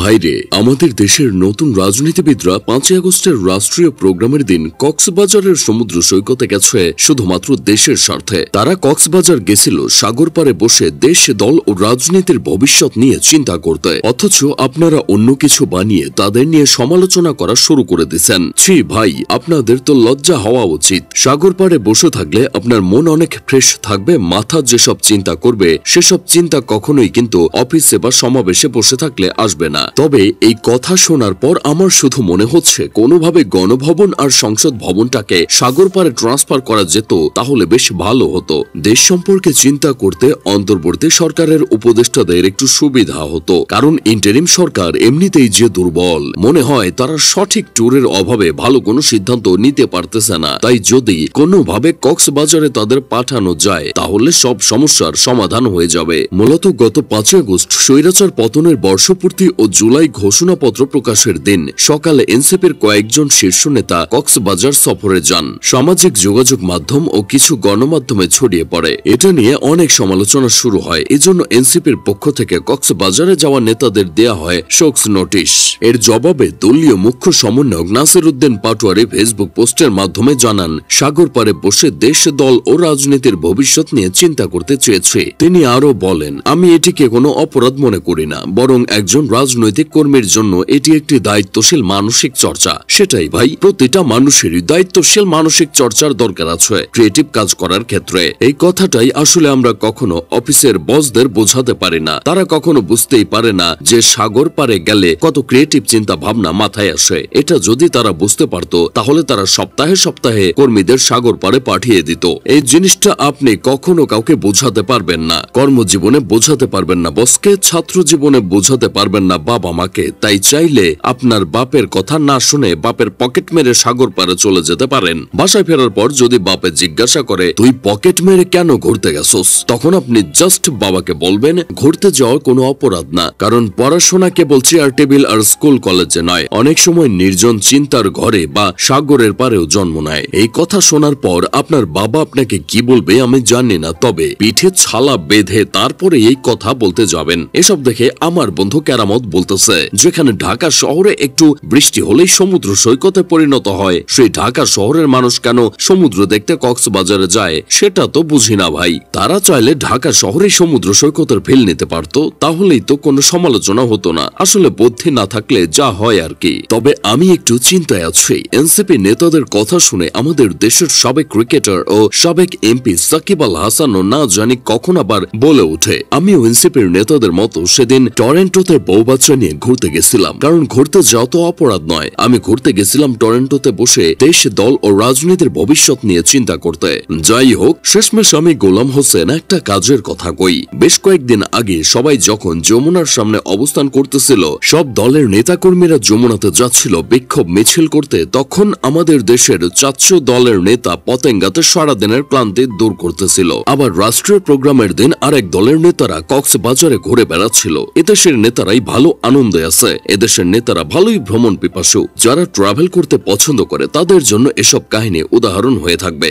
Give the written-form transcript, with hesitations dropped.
ভাইরে, আমাদের দেশের নতুন রাজনীতিবিদরা 5ই আগস্টের রাষ্ট্রীয় প্রোগ্রামের দিন কক্সবাজারের সমুদ্র সৈকতে গেছে শুধুমাত্র দেশের স্বার্থে। তারা কক্সবাজার গেছিল সাগর পারে বসে দেশ, দল ও রাজনীতির ভবিষ্যৎ নিয়ে চিন্তা করতে। অথচ আপনারা অন্য কিছু বানিয়ে তাদের নিয়ে সমালোচনা করা শুরু করে দিচ্ছেন। ছি ভাই, আপনাদের তো লজ্জা হওয়া উচিত। সাগর পারে বসে থাকলে আপনার মন অনেক ফ্রেশ থাকবে। মাথা যেসব চিন্তা করবে সেসব চিন্তা কখনোই কিন্তু অফিসে বা সমাবেশে বসে থাকলে আসবে না। তবে এই কথা শোনার পর আমার শুধু মনে হচ্ছে কোনোভাবে গণভবন আর সংসদ ভবনটাকে সাগর পারে ট্রান্সফার করা যেত, তাহলে বেশ ভালো হতো। দেশ সম্পর্কে চিন্তা করতে অন্তর্বর্তী সরকারের উপদেষ্টাদের একটু সুবিধা হতো, কারণ ইন্টারিম সরকার এমনিতেই যে দুর্বল। মনে হয় তারা সঠিক ট্যুরের অভাবে ভালো কোনো সিদ্ধান্ত নিতে পারতেছে না। তাই যদি কোনোভাবে কক্সবাজারে তাদের পাঠানো যায় তাহলে সব সমস্যার সমাধান হয়ে যাবে। মূলত গত 5ই আগস্ট স্বৈরাচার পতনের বর্ষপূর্তি ও জুলাই ঘোষণাপত্র প্রকাশের দিন সকালে এনসিপির কয়েকজন শীর্ষ নেতা কক্সবাজার সফরে যান। সামাজিক যোগাযোগ মাধ্যম ও কিছু গণমাধ্যমে ছড়িয়ে পড়ে। এটা নিয়ে অনেক সমালোচনা শুরু হয়। এজন্য এনসিপির পক্ষ থেকে কক্সবাজারে যাওয়া নেতাদের দেয়া হয় শোকস নোটিশ। এর জবাবে দলীয় মুখ্য সমন্বয়ক নাসির উদ্দিন পাটোয়ারি ফেসবুক পোস্টের মাধ্যমে জানান, সাগর পারে বসে দেশ, দল ও রাজনীতির ভবিষ্যৎ নিয়ে চিন্তা করতে চেয়েছে। তিনি আরো বলেন, আমি এটিকে কোনো অপরাধ মনে করি না, বরং একজন রাজনৈতিক কর্মীর জন্য এটি একটি দায়িত্বশীল মানসিক চর্চা। সেটাই ভাই, প্রতিটা মানুষেরই দায়িত্বশীল মানসিক চর্চার দরকার আছে ক্রিয়েটিভ কাজ করার ক্ষেত্রে। এই কথাটাই আসলে আমরা কখনো অফিসের বসদের বোঝাতে পারি না। তারা কখনো বুঝতেই পারে না যে সাগর পারে গেলে কত ক্রিয়েটিভ চিন্তা ভাবনা মাথায় আসে। এটা যদি তারা বুঝতে পারতো তাহলে তারা সপ্তাহে সপ্তাহে কর্মীদের সাগর পারে পাঠিয়ে দিত। এই জিনিসটা আপনি কখনো কাউকে বোঝাতে পারবেন না। কর্মজীবনে বোঝাতে পারবেন না বসকে, ছাত্র জীবনে বোঝাতে পারবেন না বাবা মাকে। তাই চাইলে আপনার বাপের কথা না শুনে বাপের পকেট মেরে সাগর পারে চলে যেতে পারেন। বাসায় ফেরার পর যদি বাপে জিজ্ঞাসা করে তুই পকেট মেরে কেন ঘুরতে গেছস, তখন আপনি জাস্ট বাবাকে বলবেন ঘুরতে যাওয়ার কোনো অপরাধ না, কারণ পড়াশোনা কেবল চেয়ার টেবিল আর স্কুল কলেজে নয়, অনেক সময় নির্জন চিন্তার ঘরে বা সাগরের পারেও জন্ম নেয়। এই কথা শোনার পর আপনার বাবা আপনাকে কি বলবে আমি জানি না, তবে পিঠে ছালা বেঁধে তারপরে এই কথা বলতে যাবেন। এসব দেখে আমার বন্ধু কেরামত বলতেছে, যেখানে ঢাকা শহরে একটু বৃষ্টি হলেই সমুদ্র সৈকতে পরিণত হয়, সেই ঢাকা শহরের মানুষ কেন সমুদ্র দেখতে কক্সবাজারে যায় সেটা তো বুঝি না ভাই। তারা চাইলে ঢাকা শহরে সমুদ্র সৈকতের ফিল নিতে পারতো, তাহলেই তো কোনো সমালোচনা হতো না। আসলে বুদ্ধি না থাকলে যা হয় আর কি। তবে আমি একটু চিন্তায় আছি, এনসিপি নেতাদের কথা শুনে আমাদের দেশের সাবেক ক্রিকেটার ও সাবেক এমপি সাকিব আল হাসানও না জানি কখন আবার বলে ওঠে, আমিও এনসিপির নেতাদের মতো সেদিন টরেন্টোতে বউ বাচ্চা নিয়ে ঘুরতে গেছিলাম। কারণ ঘুরতে যাওয়া তো অপরাধ নয়। আমি ঘুরতে গেছিলাম টরেন্টোতে বসে দেশ, দল ও রাজনীতির ভবিষ্যৎ নিয়ে চিন্তা করতে। যাই হোক, শেষমেশ আমি গোলাম হোসেন একটা কাজের কথা কই। বেশ কয়েকদিন আগে সবাই যখন যমুনার সামনে অবস্থান করতেছিল, সব দলের নেতাকর্মীরা যমুনাতে যাচ্ছিল বিক্ষোভ মিছিল করতে, তখন আমাদের দেশের 400 দলের নেতা পতেঙ্গাতে সারাদিনের ক্লান্তি দূর করতেছিল। আবার রাষ্ট্রীয় প্রোগ্রামের দিন আরেক দলের নেতারা কক্সবাজারে ঘুরে বেড়াচ্ছিল। এদেশের নেতারাই ভালো আনন্দে আছে। এদেশের নেতারা ভালোই ভ্রমণ পিপাসু। যারা ট্রাভেল করতে পছন্দ করে তাদের জন্য এসব কাহিনী উদাহরণ হয়ে থাকবে।